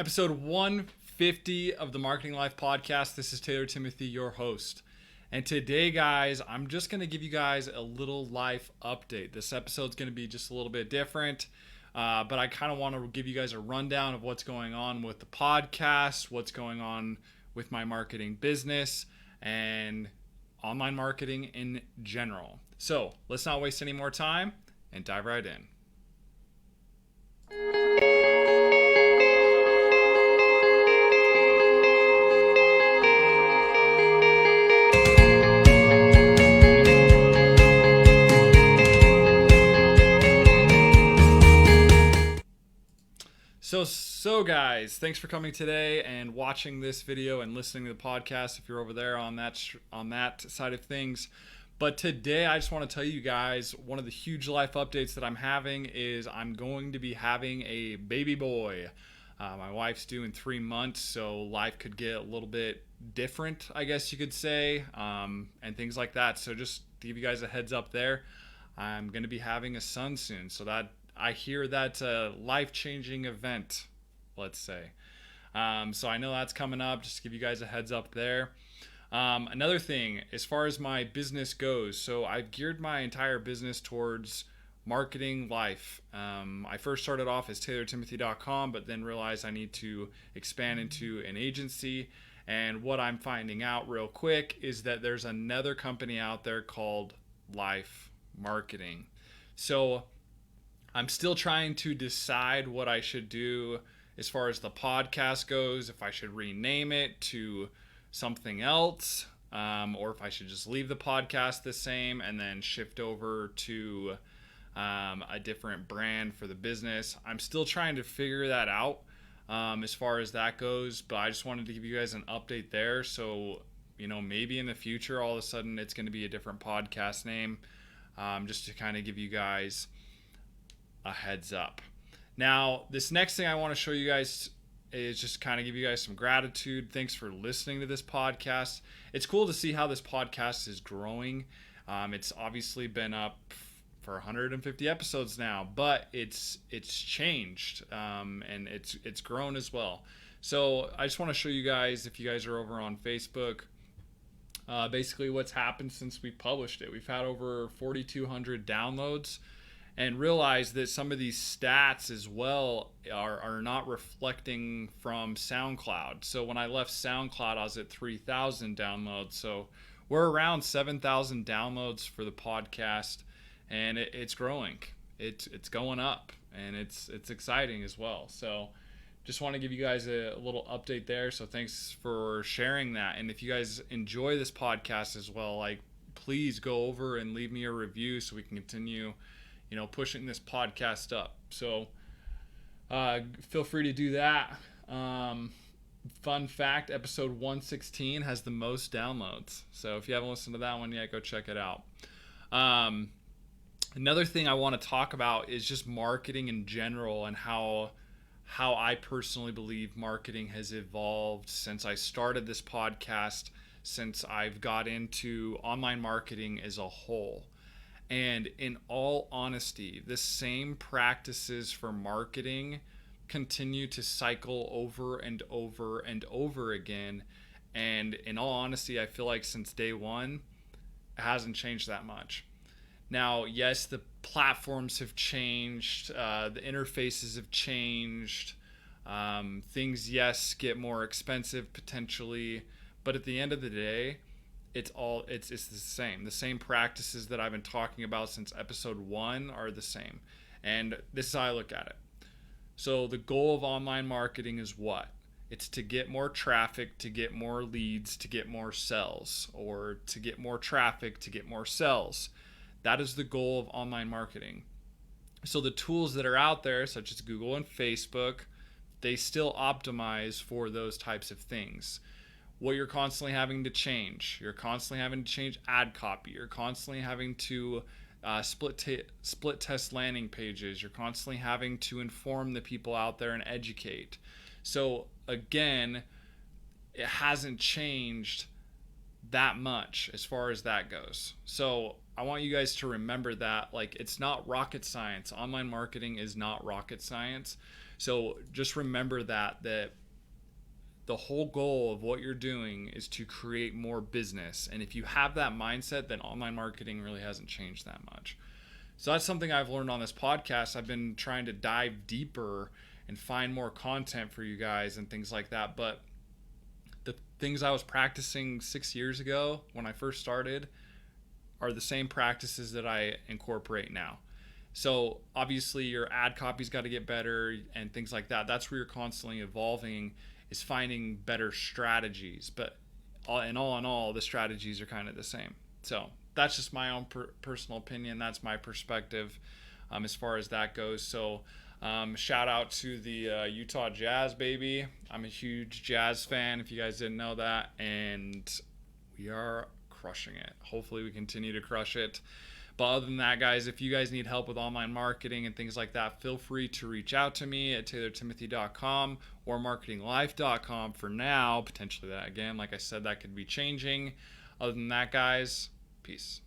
Episode 150 of the Marketing Lyfe podcast. This is Taylor Timothy, your host. And today, guys, I'm just going to give you guys a little life update. This episode's going to be just a little bit different, but I kind of want to give you guys a rundown of what's going on with the podcast, what's going on with my marketing business, and online marketing in general. So let's not waste any more time and dive right in. So guys, thanks for coming today and watching this video and listening to the podcast if you're over there on that side of things. But today I just want to tell you guys one of the huge life updates that I'm having is I'm going to be having a baby boy. My wife's due in 3 months, so life could get a little bit different, I guess you could say, and things like that. So just to give you guys a heads up there, I'm going to be having a son soon. So that I hear that's a life-changing event, let's say. So I know that's coming up, just to give you guys a heads up there. Another thing, as far as my business goes, so I've geared my entire business towards Marketing Lyfe. I first started off as TaylorTimothy.com, but then realized I need to expand into an agency. And what I'm finding out real quick is that there's another company out there called Lyfe Marketing. So I'm still trying to decide what I should do as far as the podcast goes, if I should rename it to something else, or if I should just leave the podcast the same and then shift over to a different brand for the business. I'm still trying to figure that out as far as that goes, but I just wanted to give you guys an update there. So, maybe in the future, all of a sudden it's going to be a different podcast name, just to kind of give you guys a heads up. Now, this next thing I want to show you guys is just kind of give you guys some gratitude. Thanks for listening to this podcast. It's cool to see how this podcast is growing. It's obviously been up for 150 episodes now, but it's changed, and it's grown as well. So I just want to show you guys, if you guys are over on Facebook, basically what's happened since we published it. We've had over 4,200 downloads. And realize that some of these stats as well are not reflecting from SoundCloud. So when I left SoundCloud, I was at 3,000 downloads. So we're around 7,000 downloads for the podcast, and it's growing. It's going up, and it's exciting as well. So just want to give you guys a little update there. So thanks for sharing that. And if you guys enjoy this podcast as well, please go over and leave me a review so we can continue pushing this podcast up. So feel free to do that. Fun fact, episode 116 has the most downloads. So if you haven't listened to that one yet, go check it out. Another thing I want to talk about is just marketing in general and how I personally believe marketing has evolved since I started this podcast, since I've got into online marketing as a whole. And in all honesty, the same practices for marketing continue to cycle over and over and over again. And in all honesty, I feel like since day one, it hasn't changed that much. Now, yes, the platforms have changed. The interfaces have changed. Things, yes, get more expensive potentially. But at the end of the day, it's the same. The same practices that I've been talking about since episode 1 are the same. And this is how I look at it. So the goal of online marketing is what? It's to get more traffic, to get more leads, to get more sales, or to get more traffic, to get more sales. That is the goal of online marketing. So the tools that are out there, such as Google and Facebook, they still optimize for those types of things. What you're constantly having to change. You're constantly having to change ad copy. You're constantly having to split test landing pages. You're constantly having to inform the people out there and educate. So again, it hasn't changed that much as far as that goes. So I want you guys to remember that, like, it's not rocket science. Online marketing is not rocket science. So just remember that the whole goal of what you're doing is to create more business. And if you have that mindset, then online marketing really hasn't changed that much. So that's something I've learned on this podcast. I've been trying to dive deeper and find more content for you guys and things like that. But the things I was practicing 6 years ago when I first started are the same practices that I incorporate now. So obviously your ad copy's got to get better and things like that. That's where you're constantly evolving, is finding better strategies. But in all, the strategies are kind of the same. So that's just my own personal opinion. That's my perspective as far as that goes. So shout out to the Utah Jazz, baby. I'm a huge Jazz fan, if you guys didn't know that. And we are crushing it. Hopefully we continue to crush it. But other than that, guys, if you guys need help with online marketing and things like that, feel free to reach out to me at taylortimothy.com or marketinglyfe.com for now. Potentially that, again, like I said, that could be changing. Other than that, guys, peace.